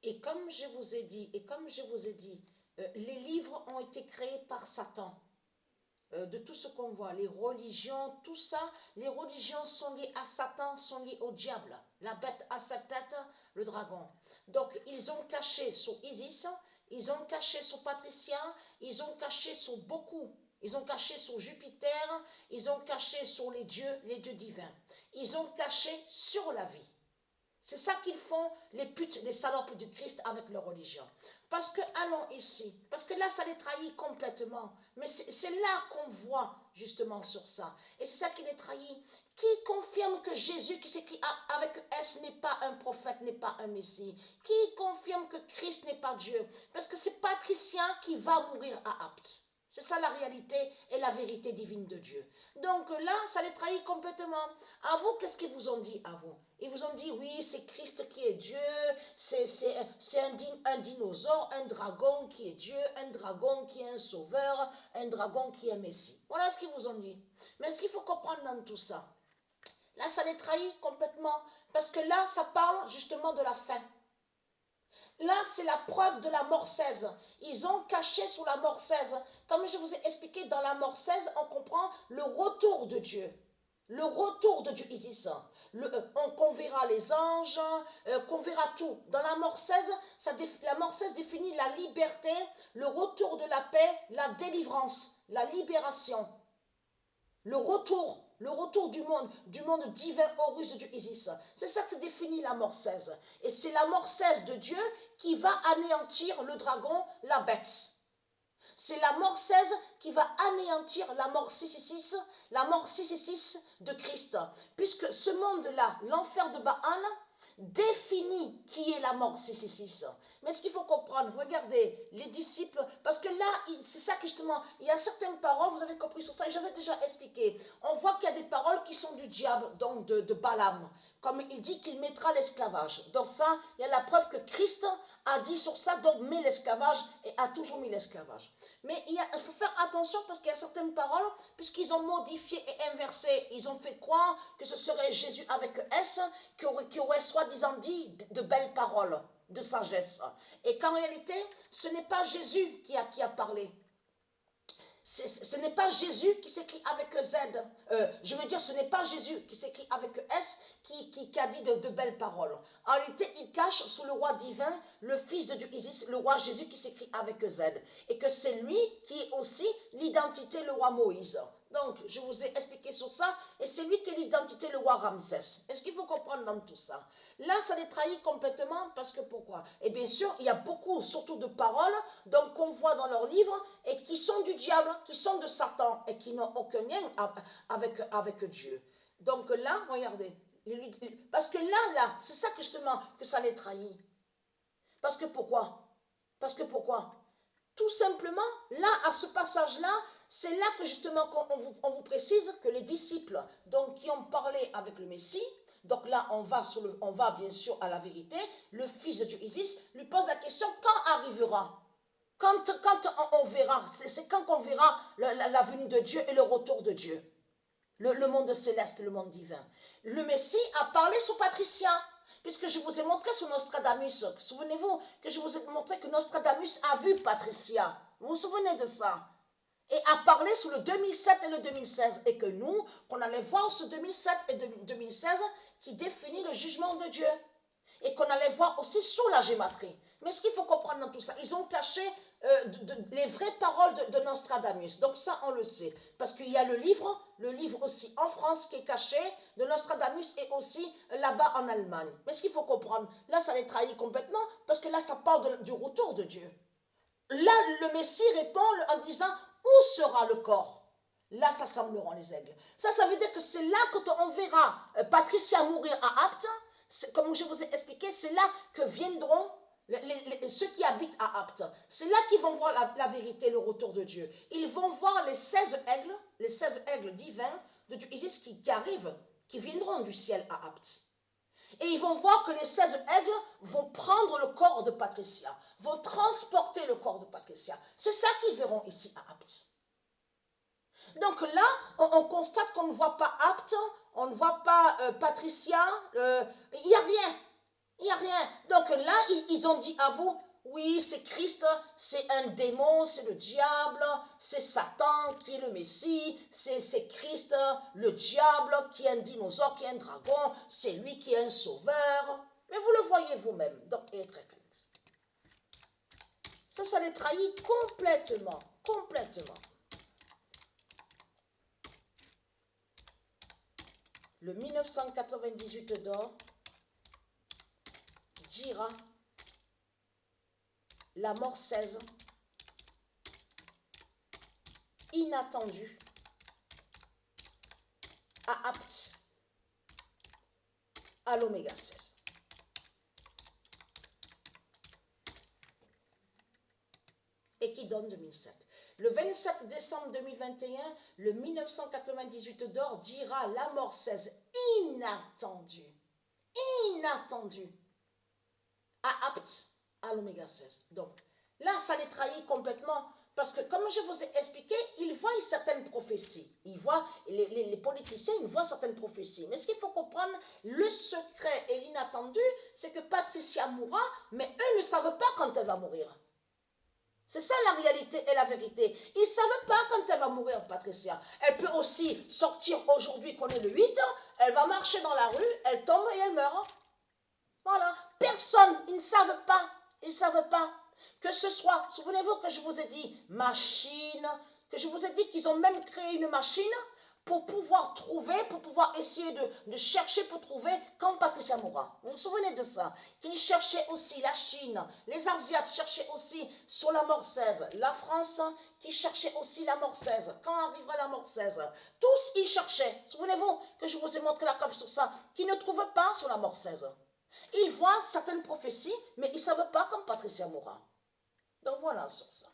Et comme je vous ai dit, les livres ont été créés par Satan. De tout ce qu'on voit, les religions, tout ça, les religions sont liées à Satan, sont liées au diable. La bête à sa tête, le dragon. Donc, ils ont caché sur Isis, ils ont caché sur Patricia, ils ont caché sur beaucoup. Ils ont caché sur Jupiter, ils ont caché sur les dieux divins. Ils ont caché sur la vie. C'est ça qu'ils font, les putes, les salopes du Christ avec leur religion. Parce que, allons ici, parce que là, ça les trahit complètement. Mais c'est là qu'on voit justement sur ça. Et c'est ça qui les trahit. Qui confirme que Jésus, qui s'écrit avec S, n'est pas un prophète, n'est pas un Messie? Qui confirme que Christ n'est pas Dieu? Parce que c'est Patricien qui va mourir à Apt. C'est ça la réalité et la vérité divine de Dieu. Donc là, ça les trahit complètement. À vous, qu'est-ce qu'ils vous ont dit à vous? Ils vous ont dit, oui, c'est Christ qui est Dieu, c'est un dinosaure, un dragon qui est Dieu, un dragon qui est un sauveur, un dragon qui est Messie. Voilà ce qu'ils vous ont dit. Mais ce qu'il faut comprendre dans tout ça, là, ça les trahit complètement. Parce que là, ça parle justement de la fin. Là, c'est la preuve de la mort 16. Ils ont caché sous la mort 16. Comme je vous ai expliqué, dans la mort 16, on comprend le retour de Dieu. Le retour de Dieu Isis. Qu'on verra les anges, qu'on verra tout. Dans la mort 16, la mort 16 définit la liberté, le retour de la paix, la délivrance, la libération. Le retour du monde divin Horus de Dieu Isis. C'est ça que se définit la mort 16. Et c'est la mort 16 de Dieu qui va anéantir le dragon, la bête. C'est la mort 16 qui va anéantir la mort 666, la mort 666 de Christ. Puisque ce monde-là, l'enfer de Baal, définit qui est la mort 666. Mais ce qu'il faut comprendre, regardez, les disciples, parce que là, c'est ça que justement, il y a certaines paroles, vous avez compris sur ça, et j'avais déjà expliqué. On voit qu'il y a des paroles qui sont du diable, donc de Balaam, comme il dit qu'il mettra l'esclavage. Donc ça, il y a la preuve que Christ a dit sur ça, donc met l'esclavage et a toujours mis l'esclavage. Mais il faut faire attention parce qu'il y a certaines paroles, puisqu'ils ont modifié et inversé, ils ont fait croire que ce serait Jésus avec S qui aurait soi-disant dit de belles paroles, de sagesse. Et qu'en réalité, ce n'est pas Jésus qui a parlé. Ce n'est pas Jésus qui s'écrit avec Z. Je veux dire, ce n'est pas Jésus qui s'écrit avec S qui a dit de belles paroles. En réalité, il cache sous le roi divin le fils de Dieu Isis, le roi Jésus qui s'écrit avec Z. Et que c'est lui qui est aussi l'identité, le roi Moïse. Donc, je vous ai expliqué sur ça, et c'est lui qui est l'identité, le roi Ramsès. Est-ce qu'il faut comprendre dans tout ça? Là, ça les trahit complètement, parce que pourquoi? Et bien sûr, il y a beaucoup, surtout de paroles, donc qu'on voit dans leurs livres, et qui sont du diable, qui sont de Satan, et qui n'ont aucun lien avec Dieu. Donc là, regardez, parce que là, c'est ça que justement, que ça les trahit. Parce que pourquoi? Parce que pourquoi? Tout simplement, là, à ce passage-là, c'est là que justement on vous précise que les disciples donc, qui ont parlé avec le Messie, donc là on va bien sûr à la vérité, le fils de Dieu Isis lui pose la question quand arrivera? Quand on verra, c'est quand qu'on verra la venue de Dieu et le retour de Dieu, le monde céleste, le monde divin. Le Messie a parlé sous Patricia, puisque je vous ai montré sur Nostradamus. Souvenez-vous que je vous ai montré que Nostradamus a vu Patricia. Vous vous souvenez de ça? Et a parlé sur le 2007 et le 2016. Et que nous, qu'on allait voir ce 2007 et 2016 qui définit le jugement de Dieu. Et qu'on allait voir aussi sur la gématrie. Mais ce qu'il faut comprendre dans tout ça, ils ont caché les vraies paroles de Nostradamus. Donc ça, on le sait. Parce qu'il y a le livre aussi en France qui est caché, de Nostradamus et aussi là-bas en Allemagne. Mais ce qu'il faut comprendre, là, ça les trahit complètement, parce que là, ça parle du retour de Dieu. Là, le Messie répond en disant, où sera le corps? Là, ça sembleront les aigles. Ça veut dire que c'est là que on verra Patricia mourir à Apt. Comme je vous ai expliqué, c'est là que viendront ceux qui habitent à Apt. C'est là qu'ils vont voir la vérité, le retour de Dieu. Ils vont voir les 16 aigles divins de Dieu Isis qui arrivent, qui viendront du ciel à Apt. Et ils vont voir que les 16 aigles vont prendre le corps de Patricia, vont transporter le corps de Patricia. C'est ça qu'ils verront ici à Apt. Donc là, on constate qu'on ne voit pas Apt, on ne voit pas Patricia, il n'y a rien. Il n'y a rien. Donc là, ils ont dit à vous, oui, c'est Christ, c'est un démon, c'est le diable, c'est Satan qui est le Messie, c'est Christ, le diable qui est un dinosaure, qui est un dragon, c'est lui qui est un sauveur. Mais vous le voyez vous-même. Donc, ça les trahit complètement, complètement. Le 1998 d'or dira la mort 16, inattendue, à apte à l'oméga 16. Et qui donne 2007. Le 27 décembre 2021, le 1998 d'or dira la mort 16, inattendue, inattendue, à apte à l'oméga 16. Donc là, ça les trahit complètement. Parce que comme je vous ai expliqué, ils voient certaines prophéties. Ils voient, les politiciens, ils voient certaines prophéties. Mais ce qu'il faut comprendre, le secret et l'inattendu, c'est que Patricia mourra, mais eux ne savent pas quand elle va mourir. C'est ça la réalité et la vérité. Ils ne savent pas quand elle va mourir, Patricia. Elle peut aussi sortir aujourd'hui, qu'on est le 8, elle va marcher dans la rue, elle tombe et elle meurt. Voilà. Personne, ils ne savent pas. Ils ne savent pas. Que ce soit, souvenez-vous que je vous ai dit machine, que je vous ai dit qu'ils ont même créé une machine pour pouvoir trouver, pour pouvoir essayer de chercher pour trouver quand Patricia mourra. Vous vous souvenez de ça? Qu'ils cherchaient aussi, la Chine, les Asiates cherchaient aussi sur la mort 16, la France qui cherchait aussi la mort 16, quand arrivera la mort 16. Tous y cherchaient. Souvenez-vous que je vous ai montré la carte sur ça, qui ne trouvent pas sur la mort 16. Ils voient certaines prophéties, mais ils ne savent pas quand Patricia mourra. Donc voilà sur ça.